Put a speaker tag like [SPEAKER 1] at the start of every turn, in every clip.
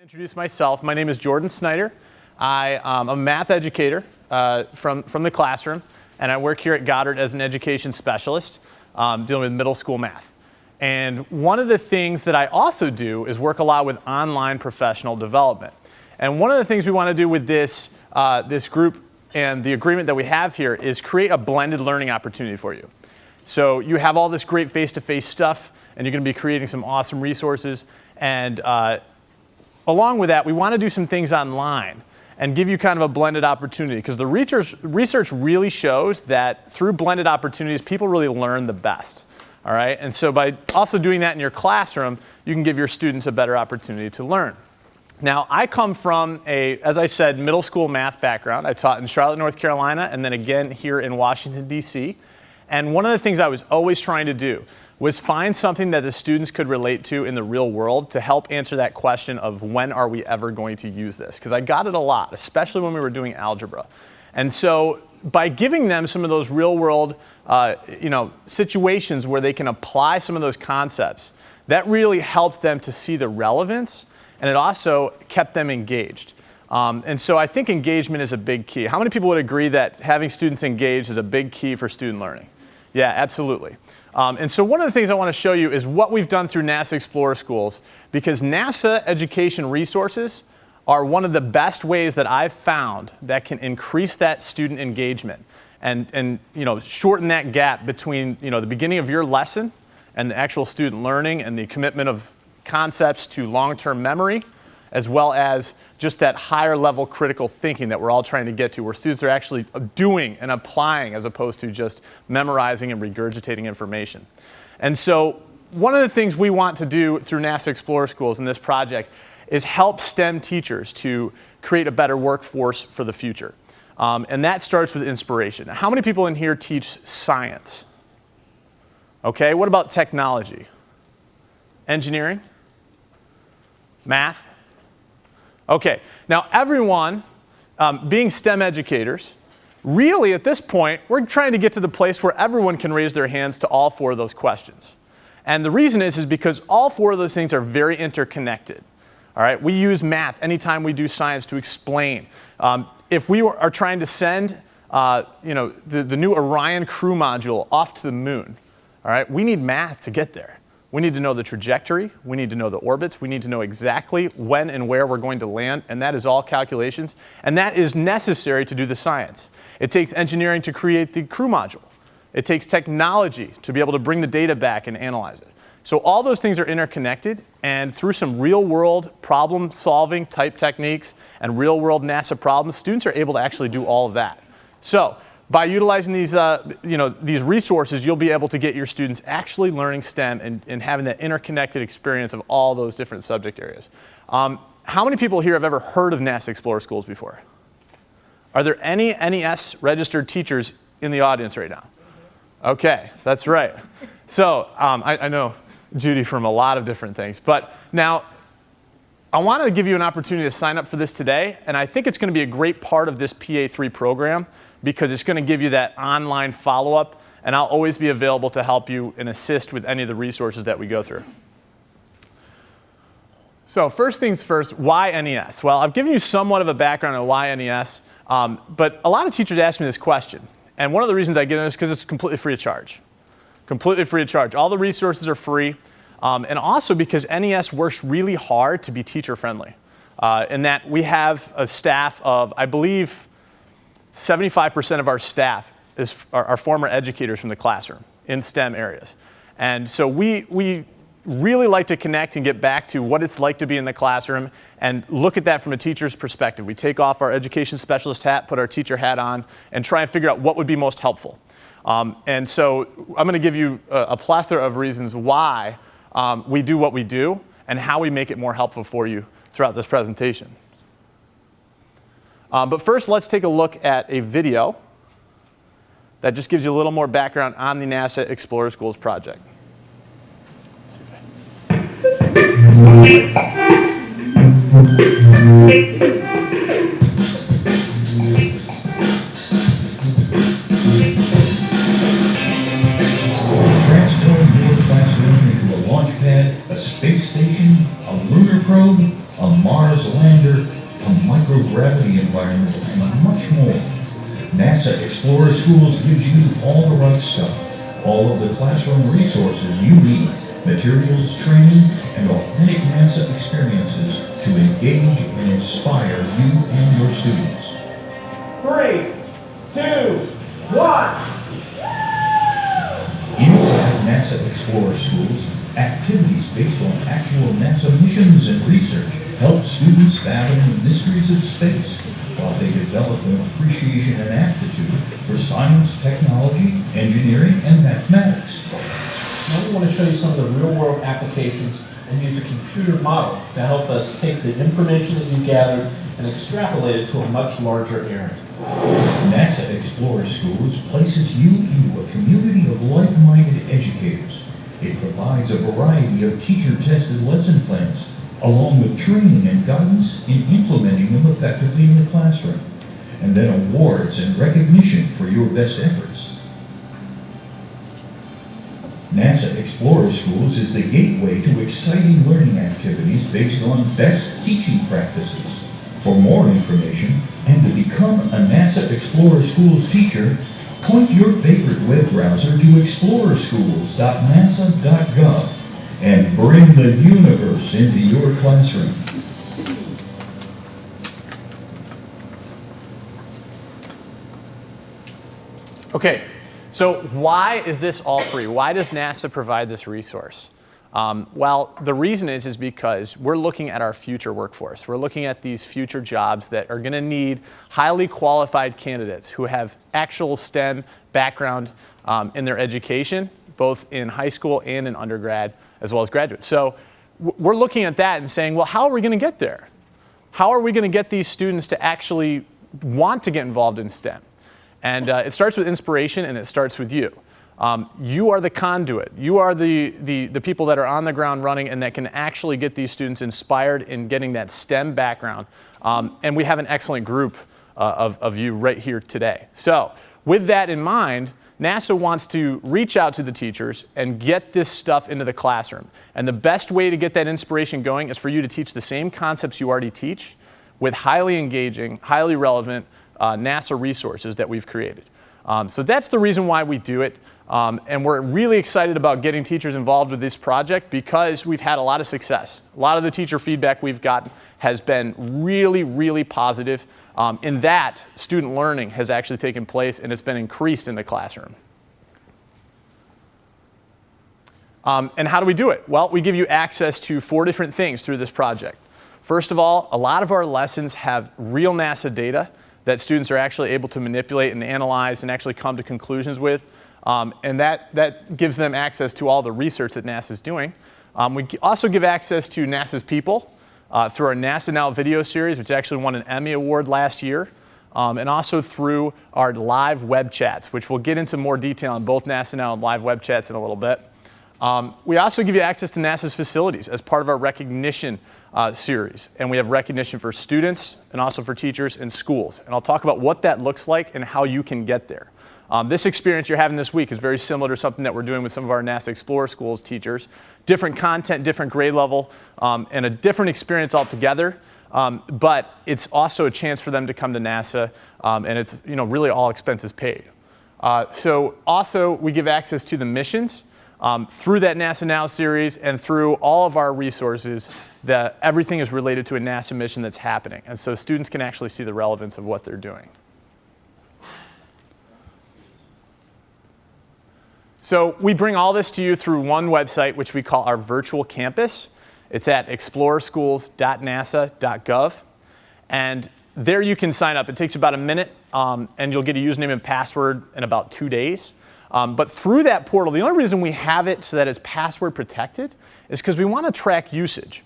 [SPEAKER 1] Introduce myself. My name is Jordan Snyder. I'm a math educator from the classroom, and I work here at Goddard as an education specialist dealing with middle school math. And one of the things that I also do is work a lot with online professional development. And one of the things we want to do with this group and the agreement that we have here is create a blended learning opportunity for you. So you have all this great face-to-face stuff, and you're going to be creating some awesome resources. And along with that, we want to do some things online and give you kind of a blended opportunity, because the research really shows that through blended opportunities, people really learn the best. All right? And so by also doing that in your classroom, you can give your students a better opportunity to learn. Now, I come from as I said, middle school math background. I taught in Charlotte, North Carolina, and then again here in Washington, D.C. And one of the things I was always trying to do was find something that the students could relate to in the real world to help answer that question of when are we ever going to use this? Because I got it a lot, especially when we were doing algebra. And so by giving them some of those real world situations where they can apply some of those concepts, that really helped them to see the relevance, and it also kept them engaged. And so I think engagement is a big key. How many people would agree that having students engaged is a big key for student learning? Yeah, absolutely. And so one of the things I want to show you is what we've done through NASA Explorer Schools, because NASA education resources are one of the best ways that I've found that can increase that student engagement and shorten that gap between the beginning of your lesson and the actual student learning and the commitment of concepts to long-term memory, as well as just that higher level critical thinking that we're all trying to get to, where students are actually doing and applying as opposed to just memorizing and regurgitating information. And so one of the things we want to do through NASA Explorer Schools in this project is help STEM teachers to create a better workforce for the future. And that starts with inspiration. Now, how many people in here teach science? Okay, what about technology? Engineering? Math? Okay, now everyone, being STEM educators, really at this point, we're trying to get to the place where everyone can raise their hands to all four of those questions. And the reason is because all four of those things are very interconnected. All right, we use math anytime we do science to explain. If we are trying to send the new Orion crew module off to the moon, all right, we need math to get there. We need to know the trajectory, we need to know the orbits, we need to know exactly when and where we're going to land, and that is all calculations, and that is necessary to do the science. It takes engineering to create the crew module. It takes technology to be able to bring the data back and analyze it. So all those things are interconnected, and through some real-world problem-solving type techniques and real-world NASA problems, students are able to actually do all of that. So by utilizing these resources, you'll be able to get your students actually learning STEM and having that interconnected experience of all those different subject areas. How many people here have ever heard of NASA Explorer Schools before? Are there any NES registered teachers in the audience right now? Okay, that's right. So I know Judy from a lot of different things. But now, I want to give you an opportunity to sign up for this today, and I think it's going to be a great part of this PA3 program, because it's going to give you that online follow-up, and I'll always be available to help you and assist with any of the resources that we go through. So first things first, why NES? Well, I've given you somewhat of a background on why NES, but a lot of teachers ask me this question, and one of the reasons I give them is because it's completely free of charge. Completely free of charge. All the resources are free, and also because NES works really hard to be teacher-friendly, in that we have a staff of, I believe, 75% of our staff are former educators from the classroom in STEM areas. And so we really like to connect and get back to what it's like to be in the classroom and look at that from a teacher's perspective. We take off our education specialist hat, put our teacher hat on, and try and figure out what would be most helpful. And so I'm going to give you a plethora of reasons why we do what we do and how we make it more helpful for you throughout this presentation. But first, let's take a look at a video that just gives you a little more background on the NASA Explorer Schools project.
[SPEAKER 2] Transform your classroom into a launch pad, a space station, a lunar probe, a Mars Mars lander, a microgravity environment, and much more. NASA Explorer Schools gives you all the right stuff, all of the classroom resources you need, materials, training, and authentic NASA experiences to engage and inspire you and your students.
[SPEAKER 3] 3, 2, 1.
[SPEAKER 2] Inside NASA Explorer Schools, activities based on actual NASA missions and research help students fathom the mysteries of space while they develop an appreciation and aptitude for science, technology, engineering, and mathematics.
[SPEAKER 4] Now we want to show you some of the real-world applications and use a computer model to help us take the information that you gathered and extrapolate it to a much larger area.
[SPEAKER 2] NASA Explorer Schools places you into a community of like-minded educators. It provides a variety of teacher-tested lesson plans, along with training and guidance in implementing them effectively in the classroom, and then awards and recognition for your best efforts. NASA Explorer Schools is the gateway to exciting learning activities based on best teaching practices. For more information and to become a NASA Explorer Schools teacher, point your favorite web browser to explorerschools.nasa.gov and bring the universe into your classroom.
[SPEAKER 1] Okay, so why is this all free? Why does NASA provide this resource? Well, the reason is because we're looking at our future workforce. We're looking at these future jobs that are going to need highly qualified candidates who have actual STEM background in their education, both in high school and in undergrad, as well as graduate. So we're looking at that and saying, well, how are we going to get there? How are we going to get these students to actually want to get involved in STEM? And it starts with inspiration, and it starts with you. You are the conduit. You are the people that are on the ground running and that can actually get these students inspired in getting that STEM background. And we have an excellent group of you right here today. So with that in mind, NASA wants to reach out to the teachers and get this stuff into the classroom. And the best way to get that inspiration going is for you to teach the same concepts you already teach with highly engaging, highly relevant NASA resources that we've created. So that's the reason why we do it. And we're really excited about getting teachers involved with this project because we've had a lot of success. A lot of the teacher feedback we've gotten has been really, really positive. In that, student learning has actually taken place and it's been increased in the classroom. And how do we do it? Well, we give you access to 4 different things through this project. First of all, a lot of our lessons have real NASA data that students are actually able to manipulate and analyze and actually come to conclusions with. And that gives them access to all the research that NASA is doing. We also give access to NASA's people through our NASA Now video series, which actually won an Emmy Award last year, and also through our live web chats, which we'll get into more detail on both NASA Now and live web chats in a little bit. We also give you access to NASA's facilities as part of our recognition series. And we have recognition for students and also for teachers and schools. And I'll talk about what that looks like and how you can get there. This experience you're having this week is very similar to something that we're doing with some of our NASA Explorer Schools teachers. Different content, different grade level, and a different experience altogether. But it's also a chance for them to come to NASA, and it's really all expenses paid. So also we give access to the missions through that NASA Now series and through all of our resources. That everything is related to a NASA mission that's happening, and so students can actually see the relevance of what they're doing. So we bring all this to you through one website, which we call our virtual campus. It's at explorerschools.nasa.gov. And there you can sign up. It takes about a minute, and you'll get a username and password in about 2 days. But through that portal, the only reason we have it so that it's password protected is because we want to track usage.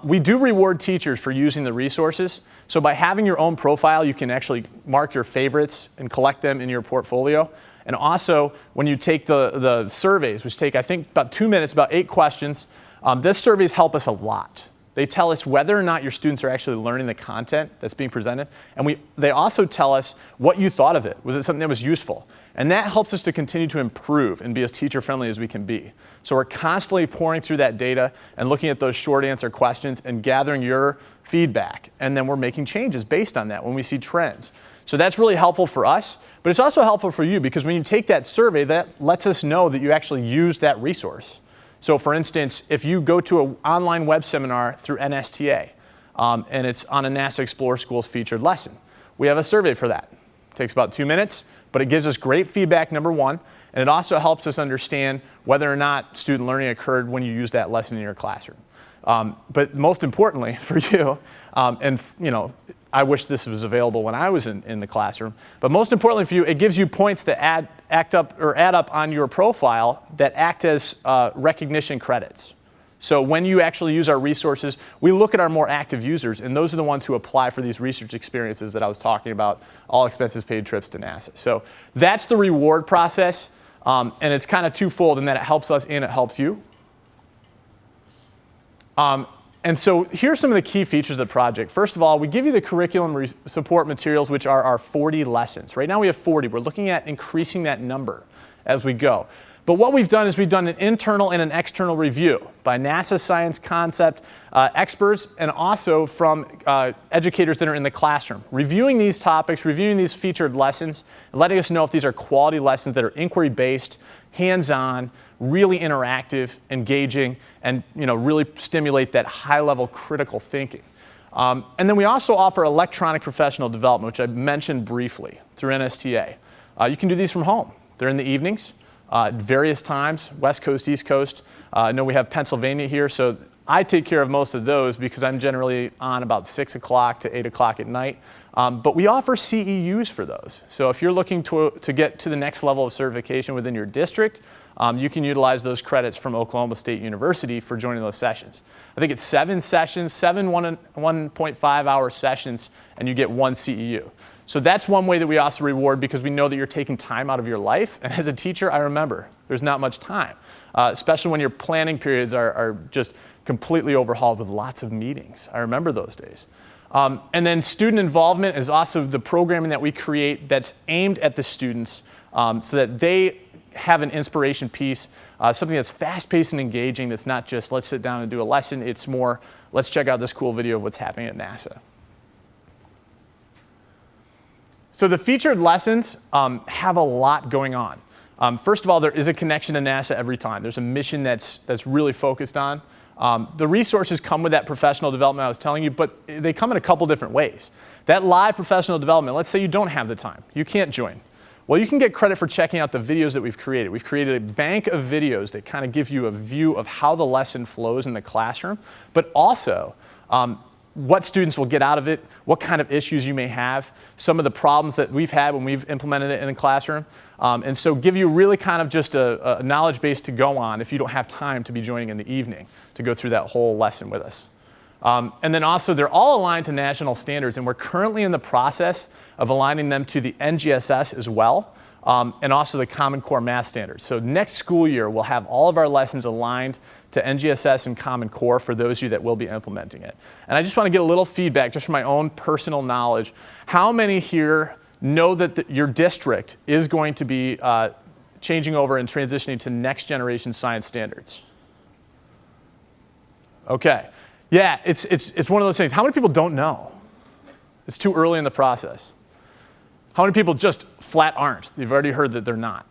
[SPEAKER 1] We do reward teachers for using the resources. So by having your own profile, you can actually mark your favorites and collect them in your portfolio. And also, when you take the surveys, which take, I think, about 2 minutes, about 8 questions, this surveys help us a lot. They tell us whether or not your students are actually learning the content that's being presented. And they also tell us what you thought of it. Was it something that was useful? And that helps us to continue to improve and be as teacher-friendly as we can be. So we're constantly pouring through that data and looking at those short answer questions and gathering your feedback. And then we're making changes based on that when we see trends. So that's really helpful for us, but it's also helpful for you because when you take that survey, that lets us know that you actually use that resource. So for instance, if you go to an online web seminar through NSTA, and it's on a NASA Explore Schools featured lesson, we have a survey for that. It takes about 2 minutes, but it gives us great feedback, number one, and it also helps us understand whether or not student learning occurred when you use that lesson in your classroom. But most importantly for you, and I wish this was available when I was in the classroom, but most importantly for you, it gives you points that add up on your profile that act as recognition credits. So when you actually use our resources, we look at our more active users, and those are the ones who apply for these research experiences that I was talking about, all expenses paid trips to NASA. So that's the reward process, and it's kind of twofold in that it helps us and it helps you. And so here's some of the key features of the project. First of all, we give you the curriculum support materials, which are our 40 lessons. Right now we have 40. We're looking at increasing that number as we go. But what we've done is we've done an internal and an external review by NASA science concept experts and also from educators that are in the classroom, reviewing these topics, reviewing these featured lessons, and letting us know if these are quality lessons that are inquiry-based, hands-on, really interactive, engaging, and really stimulate that high-level critical thinking. And then we also offer electronic professional development, which I mentioned briefly through NSTA. You can do these from home. They're in the evenings, at various times, West Coast, East Coast. I know we have Pennsylvania here, so I take care of most of those because I'm generally on about 6 o'clock to 8 o'clock at night. But we offer CEUs for those. So if you're looking to get to the next level of certification within your district, you can utilize those credits from Oklahoma State University for joining those sessions. I think it's 7 sessions, 7 1.5-hour sessions, and you get 1 CEU. So that's one way that we also reward because we know that you're taking time out of your life. And as a teacher, I remember there's not much time, especially when your planning periods are just completely overhauled with lots of meetings. I remember those days. And then student involvement is also the programming that we create that's aimed at the students so that they have an inspiration piece, something that's fast-paced and engaging, that's not just let's sit down and do a lesson. It's more let's check out this cool video of what's happening at NASA. So the featured lessons have a lot going on. First of all, there is a connection to NASA every time. There's a mission that's really focused on. The resources come with that professional development I was telling you, but they come in a couple different ways. That live professional development, let's say you don't have the time. You can't join. Well, you can get credit for checking out the videos that we've created. We've created a bank of videos that kind of give you a view of how the lesson flows in the classroom, but also what students will get out of it, what kind of issues you may have, some of the problems that we've had when we've implemented it in the classroom. And so give you really kind of just a knowledge base to go on if you don't have time to be joining in the evening to go through that whole lesson with us. And then also they're all aligned to national standards, and we're currently in the process of aligning them to the NGSS as well, and also the Common Core math standards. So next school year, we'll have all of our lessons aligned to NGSS and Common Core for those of you that will be implementing it. And I just want to get a little feedback just from my own personal knowledge. How many here know that your district is going to be changing over and transitioning to next generation science standards? Okay. Yeah, it's one of those things. How many people don't know? It's too early in the process. How many people just flat aren't? You've already heard that they're not.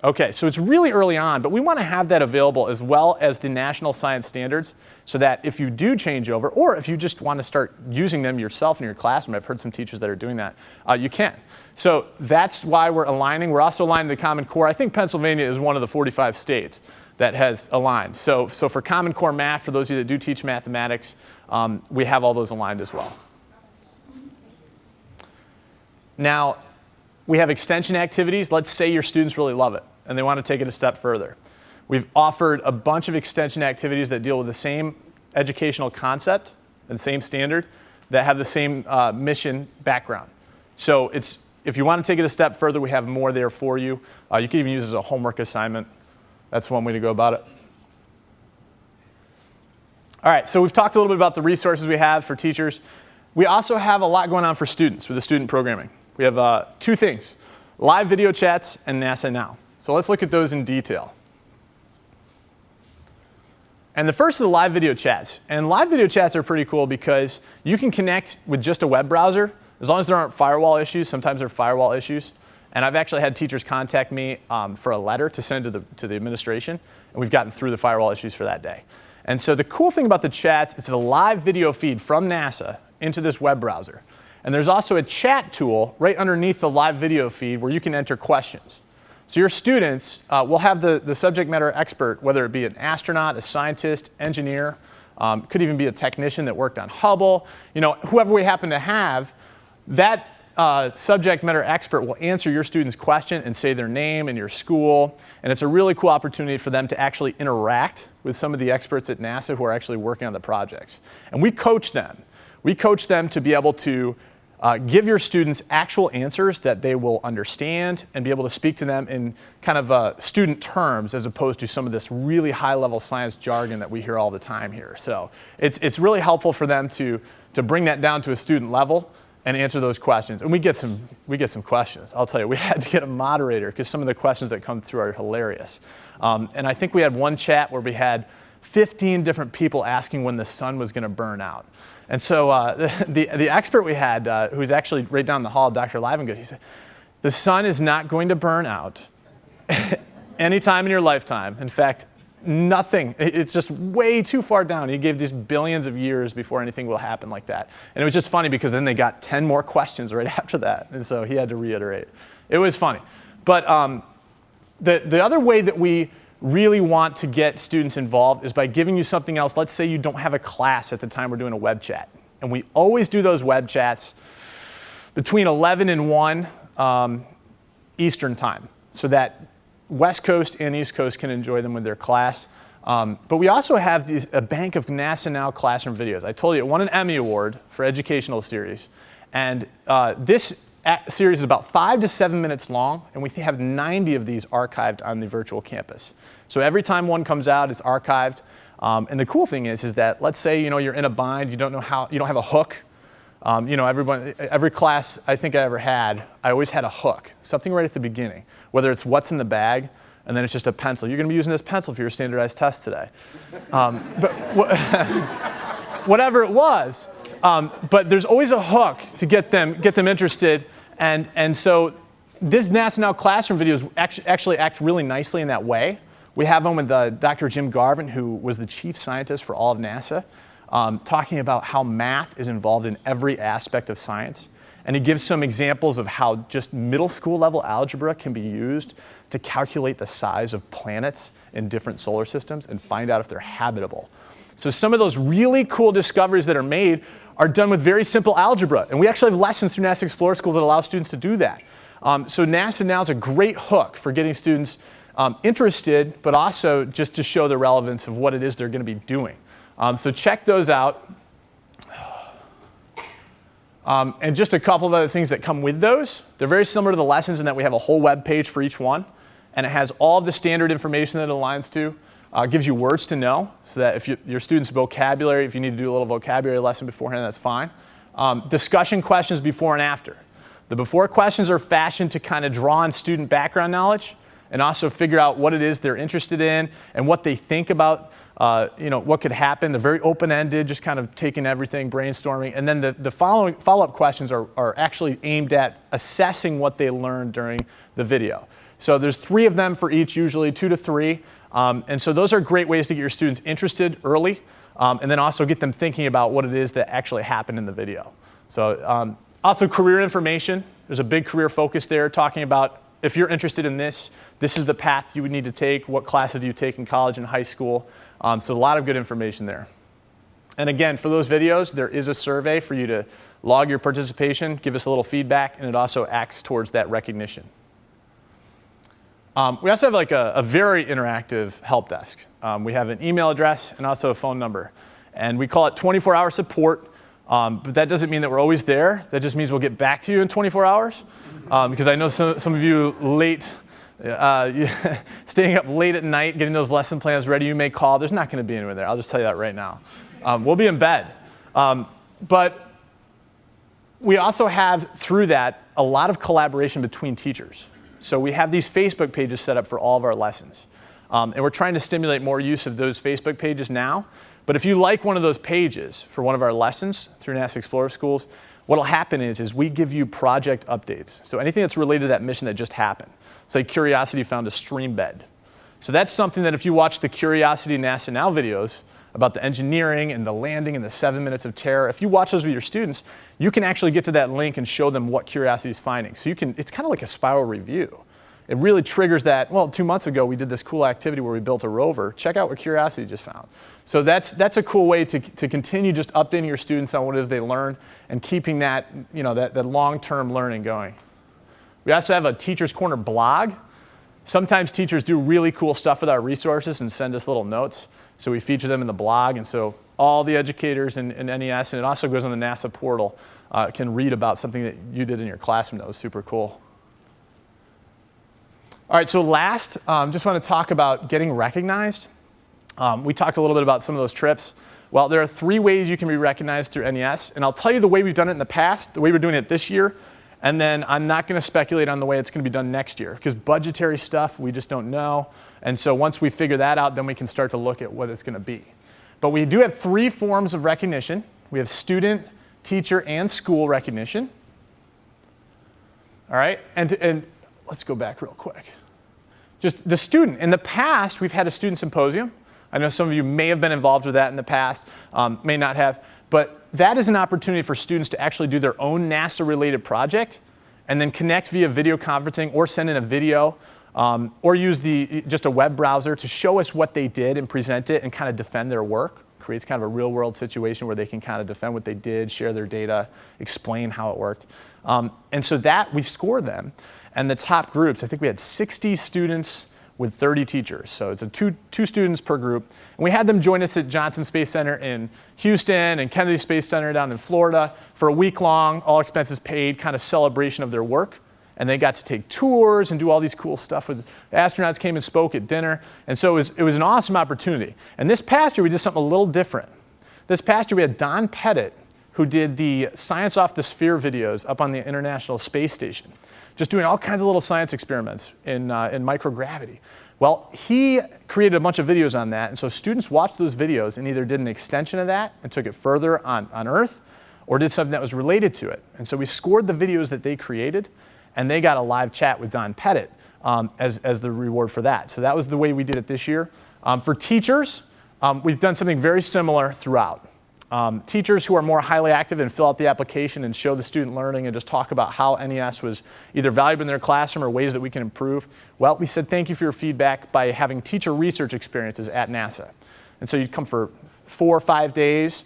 [SPEAKER 1] Okay, so it's really early on, but we want to have that available as well as the national science standards so that if you do change over, or if you just want to start using them yourself in your classroom, I've heard some teachers that are doing that, you can. So that's why we're aligning. We're also aligning the Common Core. I think Pennsylvania is one of the 45 states that has aligned. So for Common Core math, for those of you that do teach mathematics, we have all those aligned as well. Now, we have extension activities. Let's say your students really love it and they want to take it a step further. We've offered a bunch of extension activities that deal with the same educational concept and same standard that have the same mission background. So if you want to take it a step further, we have more there for you. You can even use it as a homework assignment. That's one way to go about it. All right, so we've talked a little bit about the resources we have for teachers. We also have a lot going on for students with the student programming. We have two things, live video chats and NASA Now. So let's look at those in detail. And the first is the live video chats. And live video chats are pretty cool because you can connect with just a web browser as long as there aren't firewall issues. Sometimes there are firewall issues. And I've actually had teachers contact me for a letter to send to the administration. And we've gotten through the firewall issues for that day. And so the cool thing about the chats, it's a live video feed from NASA into this web browser. And there's also a chat tool right underneath the live video feed where you can enter questions. So your students will have the subject matter expert, whether it be an astronaut, a scientist, engineer, could even be a technician that worked on Hubble, whoever we happen to have, that subject matter expert will answer your student's question and say their name and your school. And it's a really cool opportunity for them to actually interact with some of the experts at NASA who are actually working on the projects. And we coach them. We coach them to be able to give your students actual answers that they will understand and be able to speak to them in kind of student terms as opposed to some of this really high-level science jargon that we hear all the time here. So it's really helpful for them to bring that down to a student level and answer those questions. And we get some questions. I'll tell you, we had to get a moderator because some of the questions that come through are hilarious. And I think we had one chat where we had 15 different people asking when the sun was going to burn out. And so the expert we had, who's actually right down the hall, Dr. Livengood, he said, the sun is not going to burn out anytime in your lifetime. In fact, nothing. It's just way too far down. He gave these billions of years before anything will happen like that. And it was just funny because then they got 10 more questions right after that. And so he had to reiterate. It was funny. But the other way that we really want to get students involved is by giving you something else. Let's say you don't have a class at the time we're doing a web chat. And we always do those web chats between 11 and 1 Eastern time so that West Coast and East Coast can enjoy them with their class. But we also have a bank of NASA Now classroom videos. I told you it won an Emmy Award for educational series. And this series is about 5 to 7 minutes long, and we have 90 of these archived on the virtual campus. So every time one comes out, it's archived. And the cool thing is that let's say you're in a bind, you don't have a hook. Every class I think I ever had, I always had a hook, something right at the beginning, whether it's what's in the bag, and then it's just a pencil. You're going to be using this pencil for your standardized test today. Whatever it was. But there's always a hook to get them interested. And so this NASA Now classroom videos actually act really nicely in that way. We have one with Dr. Jim Garvin, who was the chief scientist for all of NASA, talking about how math is involved in every aspect of science. And he gives some examples of how just middle school level algebra can be used to calculate the size of planets in different solar systems and find out if they're habitable. So some of those really cool discoveries that are made are done with very simple algebra. And we actually have lessons through NASA Explorer Schools that allow students to do that. So NASA Now is a great hook for getting students interested, but also just to show the relevance of what it is they're going to be doing. So check those out. And just a couple of other things that come with those. They're very similar to the lessons in that we have a whole web page for each one. And it has all of the standard information that it aligns to. Gives you words to know, so that if your students' vocabulary, if you need to do a little vocabulary lesson beforehand, that's fine. Discussion questions before and after. The before questions are fashioned to kind of draw on student background knowledge and also figure out what it is they're interested in and what they think about what could happen. They're very open-ended, just kind of taking everything, brainstorming. And then the follow-up questions are actually aimed at assessing what they learned during the video. So there's 3 of them for each, usually 2 to 3. And so those are great ways to get your students interested early and then also get them thinking about what it is that actually happened in the video. So also career information. There's a big career focus there talking about if you're interested in this is the path you would need to take, what classes do you take in college and high school. So a lot of good information there. And again, for those videos, there is a survey for you to log your participation, give us a little feedback, and it also acts towards that recognition. We also have like a very interactive help desk. We have an email address and also a phone number. And we call it 24-hour support, but that doesn't mean that we're always there. That just means we'll get back to you in 24 hours. Because I know some of you staying up late at night, getting those lesson plans ready, you may call. There's not going to be anyone there. I'll just tell you that right now. We'll be in bed. But we also have, through that, a lot of collaboration between teachers. So we have these Facebook pages set up for all of our lessons. And we're trying to stimulate more use of those Facebook pages now. But if you like one of those pages for one of our lessons through NASA Explorer Schools, what will happen is we give you project updates. So anything that's related to that mission that just happened. Say Curiosity found a stream bed. So that's something that if you watch the Curiosity NASA Now videos about the engineering and the landing and the 7 minutes of terror, if you watch those with your students, you can actually get to that link and show them what Curiosity is finding. So it's kind of like a spiral review. It really triggers that, well, 2 months ago we did this cool activity where we built a rover. Check out what Curiosity just found. So that's a cool way to continue just updating your students on what it is they learn and keeping that, that long-term learning going. We also have a Teacher's Corner blog. Sometimes teachers do really cool stuff with our resources and send us little notes. So we feature them in the blog. And so all the educators in NES, and it also goes on the NASA portal, can read about something that you did in your classroom that was super cool. All right, so last, just want to talk about getting recognized. We talked a little bit about some of those trips. Well, there are 3 ways you can be recognized through NES. And I'll tell you the way we've done it in the past, the way we're doing it this year. And then I'm not going to speculate on the way it's going to be done next year, because budgetary stuff, we just don't know. And so once we figure that out, then we can start to look at what it's going to be. But we do have 3 forms of recognition. We have student, teacher, and school recognition. All right, and let's go back real quick. Just the student. In the past, we've had a student symposium. I know some of you may have been involved with that in the past, may not have. But that is an opportunity for students to actually do their own NASA-related project and then connect via video conferencing or send in a video or use just a web browser to show us what they did and present it and kind of defend their work. Creates kind of a real-world situation where they can kind of defend what they did, share their data, explain how it worked. And so that, we score them. And the top groups, I think we had 60 students with 30 teachers. So it's two students per group. And we had them join us at Johnson Space Center in Houston and Kennedy Space Center down in Florida for a week-long, all expenses paid, kind of celebration of their work. And they got to take tours and do all these cool stuff. With astronauts came and spoke at dinner. And so it was an awesome opportunity. And this past year, we did something a little different. This past year, we had Don Pettit, who did the Science Off the Sphere videos up on the International Space Station, just doing all kinds of little science experiments in microgravity. Well, he created a bunch of videos on that, and so students watched those videos and either did an extension of that and took it further on Earth, or did something that was related to it. And so we scored the videos that they created, and they got a live chat with Don Pettit as the reward for that. So that was the way we did it this year. For teachers, we've done something very similar throughout. Teachers who are more highly active and fill out the application and show the student learning and just talk about how NES was either valuable in their classroom or ways that we can improve. Well, we said thank you for your feedback by having teacher research experiences at NASA. And so you'd come for 4 or 5 days,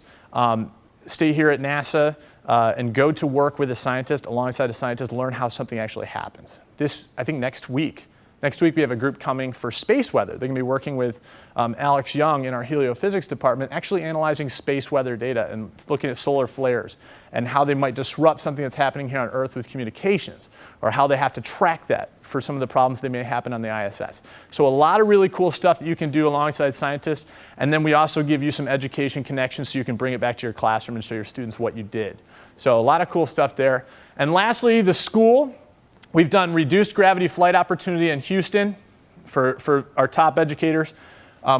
[SPEAKER 1] stay here at NASA, and go to work with a scientist, alongside a scientist, learn how something actually happens. This, I think, next week we have a group coming for space weather. They're going to be working with Alex Young in our heliophysics department, actually analyzing space weather data and looking at solar flares and how they might disrupt something that's happening here on Earth with communications, or how they have to track that for some of the problems that may happen on the ISS. So a lot of really cool stuff that you can do alongside scientists, and then we also give you some education connections so you can bring it back to your classroom and show your students what you did. So a lot of cool stuff there. And lastly, the school. We've done reduced gravity flight opportunity in Houston for our top educators.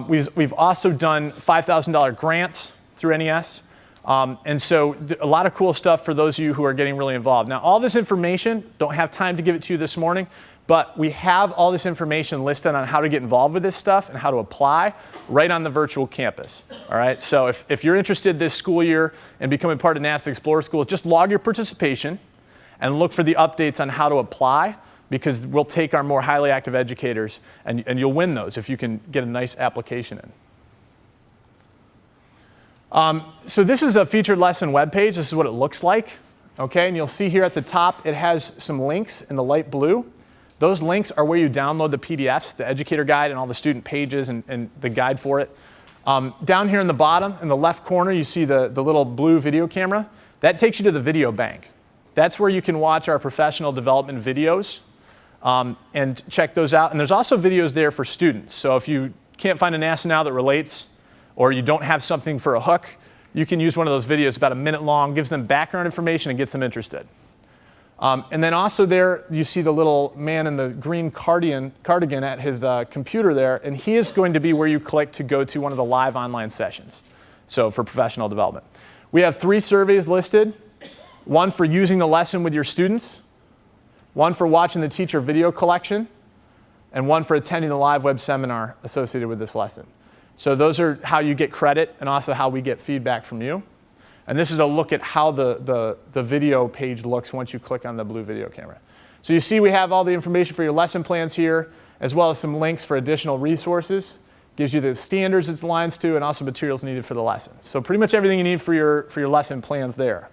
[SPEAKER 1] We've also done $5,000 grants through NES. And so a lot of cool stuff for those of you who are getting really involved. Now, all this information, don't have time to give it to you this morning, but we have all this information listed on how to get involved with this stuff and how to apply right on the virtual campus. All right, so if you're interested this school year in becoming part of NASA Explorer Schools, just log your participation and look for the updates on how to apply, because we'll take our more highly active educators, and you'll win those if you can get a nice application in. So this is a featured lesson webpage. This is what it looks like. Okay, and you'll see here at the top, it has some links in the light blue. Those links are where you download the PDFs, the educator guide, and all the student pages and the guide for it. Down here in the bottom, in the left corner, you see the little blue video camera. That takes you to the video bank. That's where you can watch our professional development videos and check those out. And there's also videos there for students. So if you can't find a NASA Now that relates, or you don't have something for a hook, you can use one of those videos, about a minute long, gives them background information and gets them interested. And then also there, you see the little man in the green cardigan at his computer there, and he is going to be where you click to go to one of the live online sessions, so for professional development. We have 3 surveys listed, one for using the lesson with your students, one for watching the teacher video collection, and one for attending the live web seminar associated with this lesson. So those are how you get credit and also how we get feedback from you. And this is a look at how the video page looks once you click on the blue video camera. So you see we have all the information for your lesson plans here, as well as some links for additional resources. Gives you the standards it aligns to and also materials needed for the lesson. So pretty much everything you need for your lesson plans there.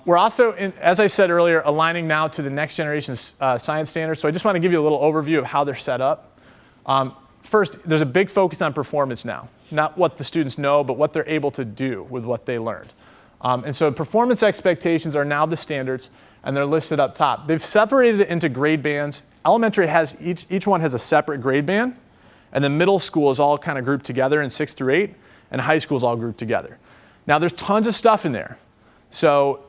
[SPEAKER 1] We're also, as I said earlier, aligning now to the next generation science standards. So I just want to give you a little overview of how they're set up. First, there's a big focus on performance now. Not what the students know, but what they're able to do with what they learned. And so performance expectations are now the standards, and they're listed up top. They've separated it into grade bands. Elementary has, each one has a separate grade band, and then middle school is all kind of grouped together in 6 through 8, and high school is all grouped together. Now there's tons of stuff in there. So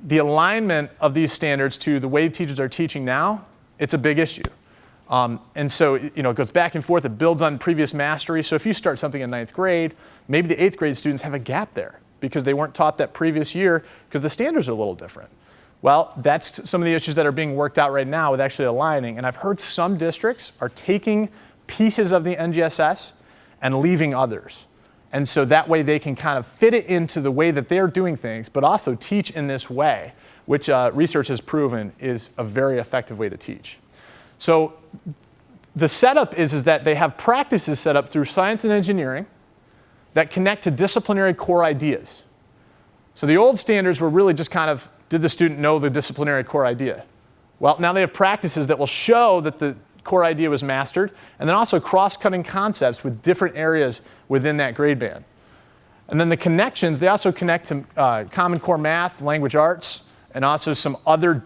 [SPEAKER 1] the alignment of these standards to the way teachers are teaching now, it's a big issue. And so, it goes back and forth. It builds on previous mastery. So if you start something in 9th grade, maybe the 8th grade students have a gap there because they weren't taught that previous year because the standards are a little different. Well, that's some of the issues that are being worked out right now with actually aligning. And I've heard some districts are taking pieces of the NGSS and leaving others. And so that way they can kind of fit it into the way that they're doing things, but also teach in this way, which research has proven is a very effective way to teach. So the setup is that they have practices set up through science and engineering that connect to disciplinary core ideas. So the old standards were really just kind of, did the student know the disciplinary core idea? Well, now they have practices that will show that the core idea was mastered, and then also cross-cutting concepts with different areas within that grade band. And then the connections, they also connect to Common Core Math, language arts, and also some other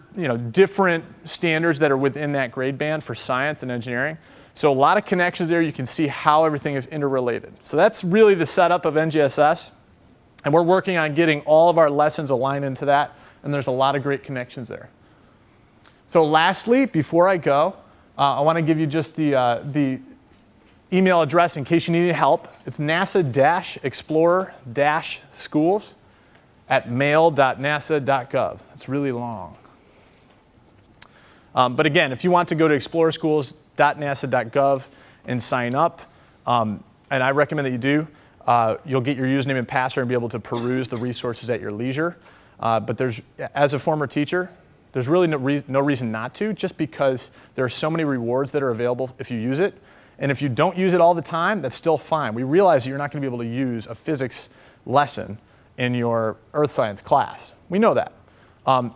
[SPEAKER 1] different standards that are within that grade band for science and engineering. So a lot of connections there. You can see how everything is interrelated. So that's really the setup of NGSS. And we're working on getting all of our lessons aligned into that. And there's a lot of great connections there. So lastly, before I go, I want to give you just the email address in case you need any help. It's nasa-explorer-schools@mail.nasa.gov. It's really long. But again, if you want to go to explorerschools.nasa.gov and sign up, and I recommend that you do, you'll get your username and password and be able to peruse the resources at your leisure. But as a former teacher, there's really no reason not to, just because there are so many rewards that are available if you use it. And if you don't use it all the time, that's still fine. We realize that you're not going to be able to use a physics lesson in your earth science class. We know that.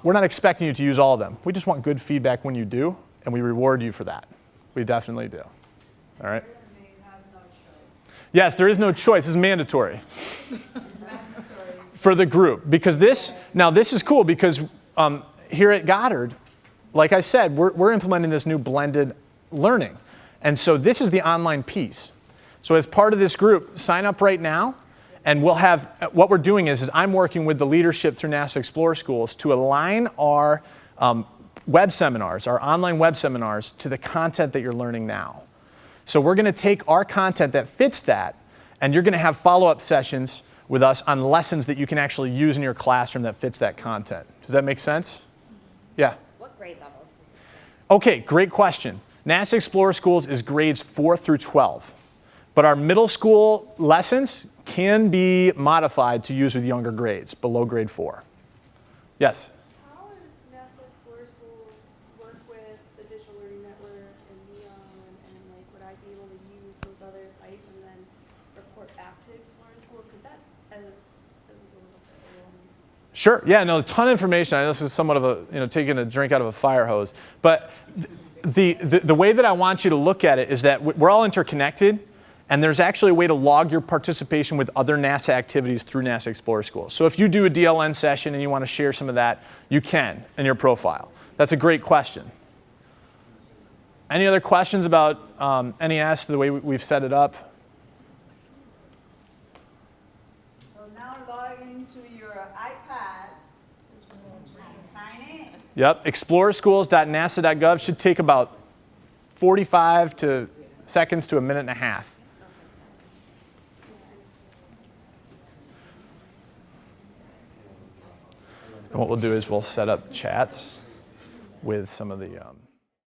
[SPEAKER 1] We're not expecting you to use all of them. We just want good feedback when you do, and we reward you for that. We definitely do. All right? Yes, there is no choice. This is mandatory. For the group. Because this is cool because here at Goddard, like I said, we're implementing this new blended learning. And so this is the online piece. So as part of this group, sign up right now, and we'll have, what we're doing is I'm working with the leadership through NASA Explorer Schools to align our web seminars, our online web seminars, to the content that you're learning now. So we're going to take our content that fits that, and you're going to have follow-up sessions with us on lessons that you can actually use in your classroom that fits that content. Does that make sense? Yeah?
[SPEAKER 5] What grade levels does this do?
[SPEAKER 1] Okay, great question. NASA Explorer Schools is grades 4 through 12. But our middle school lessons can be modified to use with younger grades, below grade 4. Yes?
[SPEAKER 6] How does NASA Explorer Schools work with the Digital Learning Network and NEON, and would I be able to use those other sites and then report back to Explorer Schools? Because that was a little bit overwhelming.
[SPEAKER 1] Sure. Yeah, no, a ton of information. I know this is somewhat of a, taking a drink out of a fire hose. But the way that I want you to look at it is that we're all interconnected, and there's actually a way to log your participation with other NASA activities through NASA Explorer Schools. So if you do a DLN session and you want to share some of that, you can in your profile. That's a great question. Any other questions about NES, the way we've set it up?
[SPEAKER 5] iPads. Sign in.
[SPEAKER 1] Yep, explorerschools.nasa.gov should take about 45 seconds to a minute and a half. And what we'll do is we'll set up chats with some of the